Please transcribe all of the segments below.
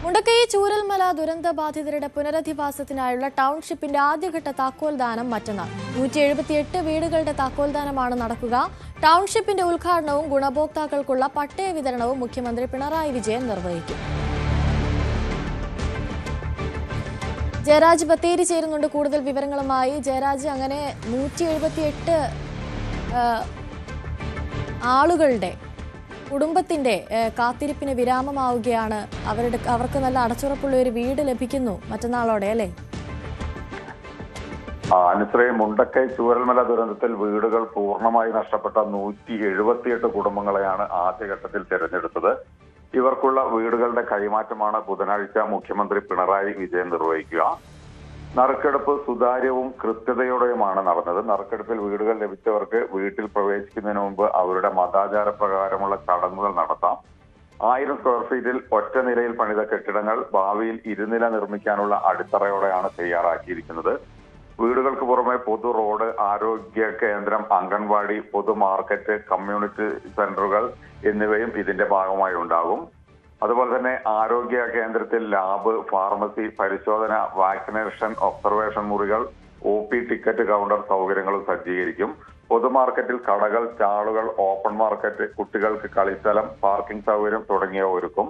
മുണ്ടക്കൈ ചൂരൽമല ദുരന്ത ബാധിതരുടെ പുനരധിവാസത്തിനായുള്ള ടൗൺഷിപ്പിന്റെ ആദ്യഘട്ട താക്കോൽദാനം മറ്റന്നാൾ 178 വീടുകളുടെ താക്കോൽദാനമാണ് നടക്കുക. ടൗൺഷിപ്പിന്റെ ഉദ്ഘാടനവും ഗുണഭോക്താക്കൾക്കുള്ള പട്ടയ വിതരണവും മുഖ്യമന്ത്രി പിണറായി വിജയൻ നിർവഹിക്കും. ജയരാജ് ബത്തേരി ചേരുന്നുണ്ട് കൂടുതൽ വിവരങ്ങളുമായി. ജയരാജ്, അങ്ങനെ 178 ആളുകളുടെ കുടുംബത്തിന്റെ കാത്തിരിപ്പിന് വിരാമമാവുകയാണ്. അവർക്ക് നല്ല അടച്ചുറപ്പുള്ള ഒരു വീട് ലഭിക്കുന്നു മറ്റന്നാളോടെ, അല്ലേ? അനുശ്രീ, മുണ്ടക്കൈ ചൂരൽമല ദുരന്തത്തിൽ വീടുകൾ പൂർണ്ണമായി നഷ്ടപ്പെട്ട 178 കുടുംബങ്ങളെയാണ് ആദ്യഘട്ടത്തിൽ തെരഞ്ഞെടുത്തത്. ഇവർക്കുള്ള വീടുകളുടെ കൈമാറ്റമാണ് ബുധനാഴ്ച മുഖ്യമന്ത്രി പിണറായി വിജയൻ നിർവഹിക്കുക. നറുക്കെടുപ്പ് സുതാര്യവും കൃത്യതയോടെയുമാണ് നടന്നത്. നറുക്കെടുപ്പിൽ വീടുകൾ ലഭിച്ചവർക്ക് വീട്ടിൽ പ്രവേശിക്കുന്നതിന് മുമ്പ് അവരുടെ മതാചാര പ്രകാരമുള്ള ചടങ്ങുകൾ നടത്താം. 1000 സ്ക്വയർ ഫീറ്റിൽ ഒറ്റ നിലയിൽ പണിത കെട്ടിടങ്ങൾ ഭാവിയിൽ ഇരുനില നിർമ്മിക്കാനുള്ള അടിത്തറയോടെയാണ് തയ്യാറാക്കിയിരിക്കുന്നത്. വീടുകൾക്ക് പുറമെ പൊതു റോഡ്, ആരോഗ്യ കേന്ദ്രം, അംഗൻവാടി, പൊതു മാർക്കറ്റ്, കമ്മ്യൂണിറ്റി സെന്ററുകൾ എന്നിവയും ഇതിന്റെ ഭാഗമായി ഉണ്ടാകും. അതുപോലെ തന്നെ ആരോഗ്യ കേന്ദ്രത്തിൽ ലാബ്, ഫാർമസി, പരിശോധന, വാക്സിനേഷൻ, ഒബ്സർവേഷൻ മുറികൾ, OP ടിക്കറ്റ് കൗണ്ടർ സൗകര്യങ്ങളും സജ്ജീകരിക്കും. പൊതുമാർക്കറ്റിൽ കടകൾ, സ്റ്റാളുകൾ, ഓപ്പൺ മാർക്കറ്റ്, കുട്ടികൾക്ക് കളിസ്ഥലം, പാർക്കിംഗ് സൗകര്യം തുടങ്ങിയവ ഒരുക്കും.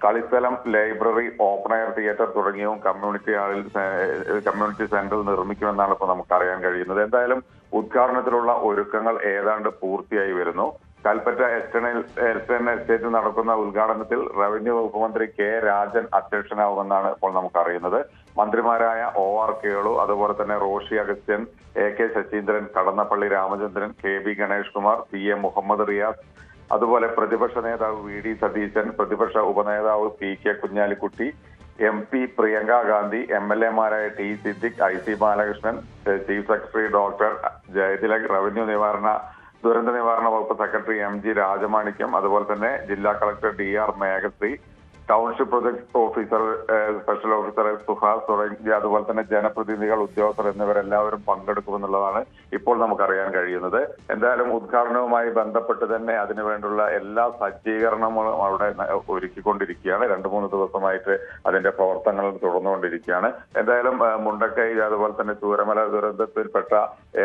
കളിസ്ഥലം, ലൈബ്രറി, ഓപ്പൺ എയർ തിയേറ്റർ തുടങ്ങിയവും കമ്മ്യൂണിറ്റി സെന്ററിൽ നിർമ്മിക്കുമെന്നാണ് ഇപ്പോൾ നമുക്ക് അറിയാൻ കഴിയുന്നത്. എന്തായാലും ഉദ്ഘാടനത്തിലുള്ള ഒരുക്കങ്ങൾ ഏതാണ്ട് പൂർത്തിയായി വരുന്നു. കൽപ്പറ്റ എസ്റ്റേറ്റ് എസ്റ്റേറ്റിൽ നടക്കുന്ന ഉദ്ഘാടനത്തിൽ റവന്യൂ വകുപ്പ് മന്ത്രി K. രാജൻ അധ്യക്ഷനാവുമെന്നാണ് ഇപ്പോൾ നമുക്ക് അറിയുന്നത്. മന്ത്രിമാരായ OR കേളു, അതുപോലെ തന്നെ Roshy Augustine, AK Saseendran, Kadannappally Ramachandran, KB Ganesh Kumar, PA Muhammad Riyas, അതുപോലെ പ്രതിപക്ഷ നേതാവ് VD സതീശൻ, പ്രതിപക്ഷ ഉപനേതാവ് PK Kunhalikutty, MP Priyanka Gandhi, MLA മാരായ T. Siddique, IC Balakrishnan, chief secretary doctor Jayathilak, ദുരന്ത നിവാരണ വകുപ്പ് സെക്രട്ടറി MG രാജമാണിക്യം, അതുപോലെ തന്നെ ജില്ലാ collector DR Meghashree, township project officer special officer Suhas തുടങ്ങി അതുപോലെ തന്നെ ജനപ്രതിനിധികൾ, ഉദ്യോഗസ്ഥർ എന്നിവരെല്ലാവരും പങ്കെടുക്കുമെന്നുള്ളതാണ് ഇപ്പോൾ നമുക്കറിയാൻ കഴിയുന്നത്. എന്തായാലും ഉദ്ഘാടനവുമായി ബന്ധപ്പെട്ട് തന്നെ അതിനുവേണ്ടുള്ള എല്ലാ സജ്ജീകരണങ്ങളും അവിടെ ഒരുക്കിക്കൊണ്ടിരിക്കുകയാണ്. 2-3 ദിവസമായിട്ട് അതിന്റെ പ്രവർത്തനങ്ങൾ തുടർന്നുകൊണ്ടിരിക്കുകയാണ്. എന്തായാലും മുണ്ടക്കൈ അതുപോലെ തന്നെ ചൂരൽമല ദുരന്തത്തിൽപ്പെട്ട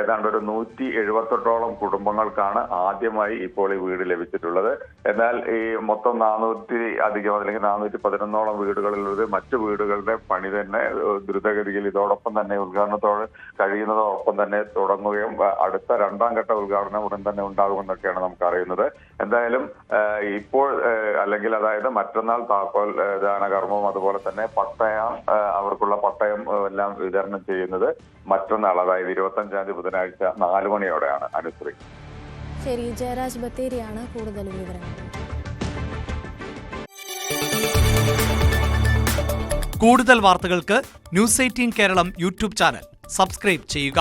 ഏതാണ്ട് ഒരു 178ഓളം കുടുംബങ്ങൾക്കാണ് ആദ്യമായി ഇപ്പോൾ ഈ വീട് ലഭിച്ചിട്ടുള്ളത്. എന്നാൽ ഈ മൊത്തം 400 അധികം അല്ലെങ്കിൽ 411ഓളം വീടുകളിലുള്ളത് മറ്റു വീടുകളുടെ പണി തന്നെ ദ്രുതഗതിയിൽ ഇതോടൊപ്പം തന്നെ ഉദ്ഘാടനത്തോട് കഴിയുന്നതോടൊപ്പം തന്നെ തുടങ്ങുകയും അടുത്ത 2ാം ഘട്ട ഉദ്ഘാടനം ഉടൻ തന്നെ ഉണ്ടാകുമെന്നൊക്കെയാണ് നമുക്ക് അറിയുന്നത്. എന്തായാലും ഇപ്പോൾ അല്ലെങ്കിൽ അതായത് മറ്റന്നാൾ താക്കോൽ ദാന കർമ്മവും അതുപോലെ തന്നെ പട്ടയം അവർക്കുള്ള പട്ടയം എല്ലാം വിതരണം ചെയ്യുന്നത് മറ്റന്നാൾ, അതായത് 25-ാം തീയതി ബുധനാഴ്ച 4 മണിയോടെയാണ്. അനുശ്രീ. ശരി, ജയരാജ് ബത്തേരിയാണ് കൂടുതൽ വിവരങ്ങൾ. കൂടുതൽ വാർത്തകൾക്ക് News 18 Keralam YouTube channel subscribe ചെയ്യുക.